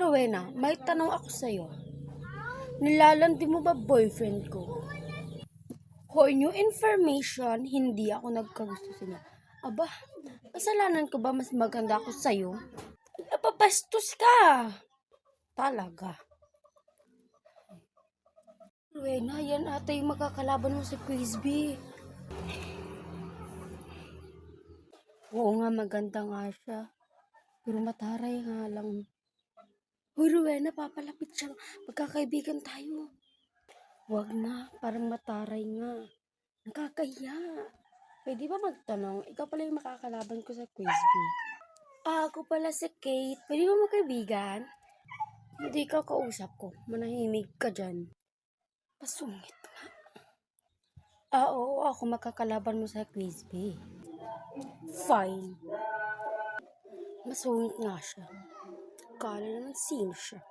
Rowena, may tanong ako sa'yo. Nilalandi mo ba boyfriend ko? For new information, hindi ako nagkagusto sa niya. Aba, kasalanan ko ba mas maganda ako sa'yo? Napapastos ka! Talaga. Rowena, yan ata yung makakalaban mo sa quiz bee. Oo nga, maganda nga siya. Pero mataray nga lang. Hoy, Rowena, papalapit siya. Magkakaibigan tayo. Huwag na, parang mataray nga. Nakakahiya. Pwede ba magtanong? Ikaw pala yung makakalaban ko sa quiz bee. Ako pala si Kate. Pwede ba magkaibigan? Hindi ka kausap ko. Manahimik ka dyan. Pasungit nga. Oo, ako makakalaban mo sa quiz bee. Fine. Masungit nga siya. Kala naman sino siya.